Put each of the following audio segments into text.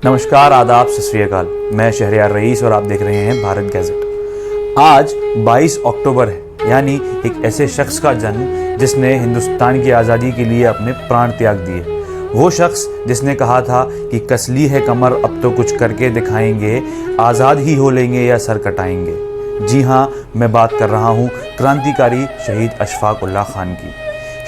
नमस्कार, आदाब, सत श्री अकाल। मैं शहरयार रईस और आप देख रहे हैं भारत गैजेट। आज 22 अक्टूबर है, यानी एक ऐसे शख्स का जन्म जिसने हिंदुस्तान की आज़ादी के लिए अपने प्राण त्याग दिए। वो शख्स जिसने कहा था कि कसली है कमर, अब तो कुछ करके दिखाएंगे, आज़ाद ही हो लेंगे या सर कटाएंगे। जी हाँ, मैं बात कर रहा हूँ क्रांतिकारी शहीद अशफाक उल्लाह खान की।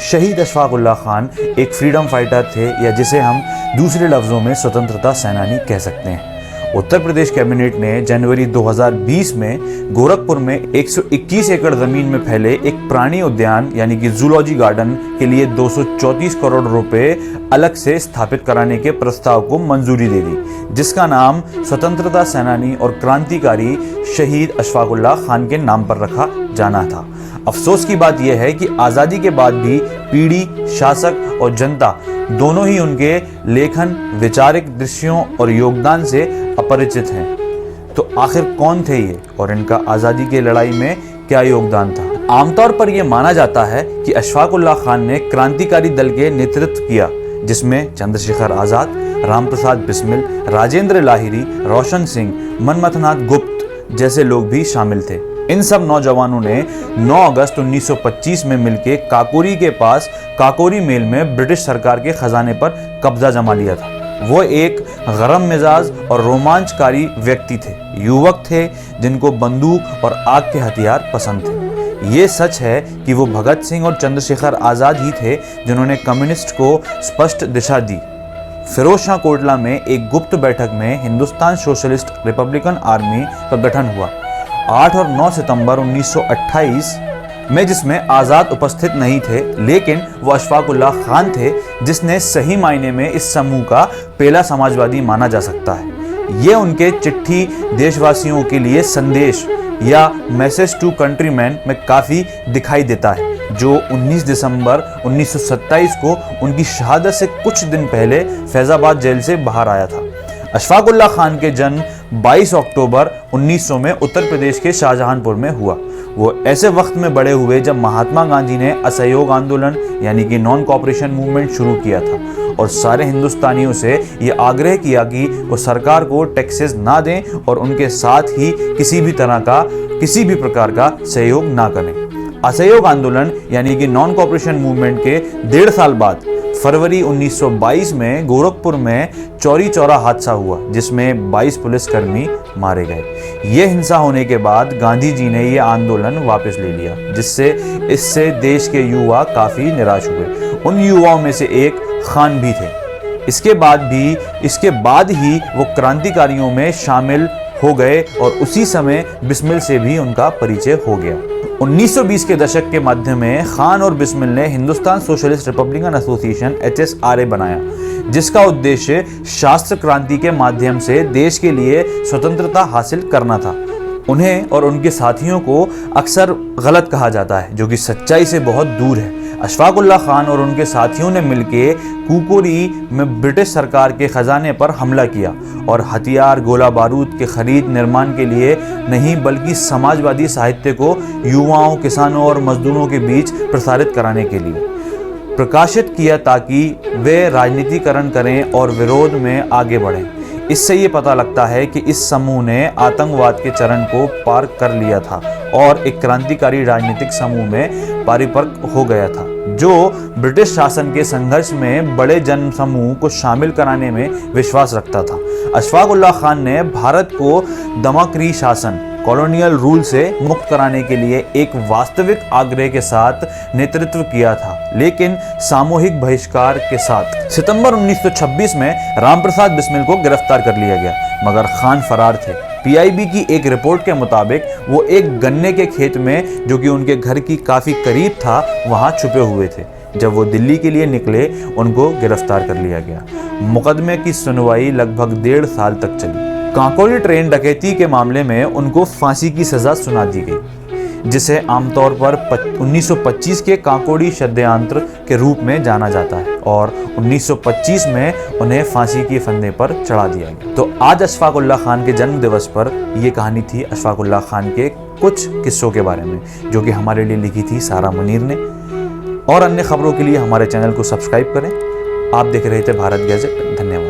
शहीद अशफाक उल्लाह खान एक फ्रीडम फाइटर थे, या जिसे हम दूसरे लफ्ज़ों में स्वतंत्रता सेनानी कह सकते हैं। उत्तर प्रदेश कैबिनेट ने जनवरी 2020 में गोरखपुर में 121 एकड़ ज़मीन में फैले एक प्राणी उद्यान यानी कि जूलॉजी गार्डन के लिए 234 करोड़ रुपए अलग से स्थापित कराने के प्रस्ताव को मंजूरी दे दी, जिसका नाम स्वतंत्रता सेनानी और क्रांतिकारी शहीद अशफाक उल्लाह खान के नाम पर रखा जाना था। अफसोस की बात यह है कि आज़ादी के बाद भी पीढ़ी, शासक और जनता दोनों ही उनके लेखन, वैचारिक दृश्यों और योगदान से अपरिचित हैं। तो आखिर कौन थे ये और इनका आज़ादी की लड़ाई में क्या योगदान था? आमतौर पर यह माना जाता है कि अशफाक उल्लाह खान ने क्रांतिकारी दल के नेतृत्व किया, जिसमें चंद्रशेखर आज़ाद, रामप्रसाद बिस्मिल, राजेंद्र लाहिरी, रोशन सिंह, मनमथनाथ गुप्त जैसे लोग भी शामिल थे। इन सब नौजवानों ने 9 अगस्त 1925 में मिलकर काकोरी के पास काकोरी मेल में ब्रिटिश सरकार के खजाने पर कब्जा जमा लिया था। वो एक गरम मिजाज और रोमांचकारी व्यक्ति थे, युवक थे जिनको बंदूक और आग के हथियार पसंद थे। ये सच है कि वो भगत सिंह और चंद्रशेखर आज़ाद ही थे जिन्होंने कम्युनिस्ट को स्पष्ट दिशा दी। फिरोज शाह कोटला में एक गुप्त बैठक में हिंदुस्तान सोशलिस्ट रिपब्लिकन आर्मी का गठन हुआ 8 और 9 सितंबर 1928 में, जिसमें आज़ाद उपस्थित नहीं थे, लेकिन वो अशफाक उल्लाह खान थे जिसने सही मायने में इस समूह का पहला समाजवादी माना जा सकता है। ये उनके चिट्ठी देशवासियों के लिए संदेश या मैसेज टू कंट्रीमैन में काफ़ी दिखाई देता है, जो 19 दिसंबर 1927 को उनकी शहादत से कुछ दिन पहले फैजाबाद जेल से बाहर आया था। अशफाक उल्लाह खान के जन्म 22 अक्टूबर 1900 में उत्तर प्रदेश के शाहजहांपुर में हुआ। वो ऐसे वक्त में बड़े हुए जब महात्मा गांधी ने असहयोग आंदोलन यानी कि नॉन कोऑपरेशन मूवमेंट शुरू किया था और सारे हिंदुस्तानियों से ये आग्रह किया कि वो सरकार को टैक्सेस ना दें और उनके साथ ही किसी भी प्रकार का सहयोग ना करें। असहयोग आंदोलन यानी कि नॉन कोऑपरेशन मूवमेंट के 1.5 साल बाद फरवरी 1922 में गोरखपुर में चौरी चौरा हादसा हुआ, जिसमें 22 पुलिसकर्मी मारे गए। ये हिंसा होने के बाद गांधी जी ने ये आंदोलन वापस ले लिया, इससे देश के युवा काफ़ी निराश हुए। उन युवाओं में से एक खान भी थे। इसके बाद ही वो क्रांतिकारियों में शामिल हो गए और उसी समय बिस्मिल से भी उनका परिचय हो गया। 1920 के दशक के मध्य में खान और बिस्मिल ने Hindustan socialist Republican association HSRA बनाया, जिसका उद्देश्य शास्त्र क्रांति के माध्यम से देश के लिए स्वतंत्रता हासिल करना था। उन्हें और उनके साथियों को अक्सर गलत कहा जाता है, जो कि सच्चाई से बहुत दूर है। अशफाक उल्लाह खान और उनके साथियों ने मिलकर कुकोरी में ब्रिटिश सरकार के खजाने पर हमला किया और हथियार, गोला बारूद के खरीद निर्माण के लिए नहीं, बल्कि समाजवादी साहित्य को युवाओं, किसानों और मजदूरों के बीच प्रसारित कराने के लिए प्रकाशित किया, ताकि वे राजनीतिकरण करें और विरोध में आगे बढ़ें। इससे ये पता लगता है कि इस समूह ने आतंकवाद के चरण को पार कर लिया था और एक क्रांतिकारी राजनीतिक समूह में परिपक्व हो गया था, जो ब्रिटिश शासन के संघर्ष में बड़े जन समूह को शामिल कराने में विश्वास रखता था। अशफाक उल्लाह खान ने भारत को दमकरी शासन, कॉलोनियल रूल से मुक्त कराने के लिए एक वास्तविक आग्रह के साथ नेतृत्व किया था, लेकिन सामूहिक बहिष्कार के साथ। सितंबर 1926 में रामप्रसाद बिस्मिल को गिरफ्तार कर लिया गया, मगर खान फरार थे। PIB की एक रिपोर्ट के मुताबिक वो एक गन्ने के खेत में, जो कि उनके घर की काफ़ी करीब था, वहाँ छुपे हुए थे। जब वो दिल्ली के लिए निकले, उनको गिरफ्तार कर लिया गया। मुकदमे की सुनवाई लगभग 1.5 साल तक चली। काकोरी ट्रेन डकैती के मामले में उनको फांसी की सज़ा सुना दी गई, जिसे आमतौर पर 1925 के काकोरी षड्यंत्र के रूप में जाना जाता है, और 1925 में उन्हें फांसी के फंदे पर चढ़ा दिया गया। तो आज अशफाक उल्लाह खान के जन्म दिवस पर यह कहानी थी अशफाक उल्लाह खान के कुछ किस्सों के बारे में, जो कि हमारे लिए लिखी थी सारा मुनीर ने। और अन्य खबरों के लिए हमारे चैनल को सब्सक्राइब करें। आप देख रहे थे भारत गैजेट। धन्यवाद।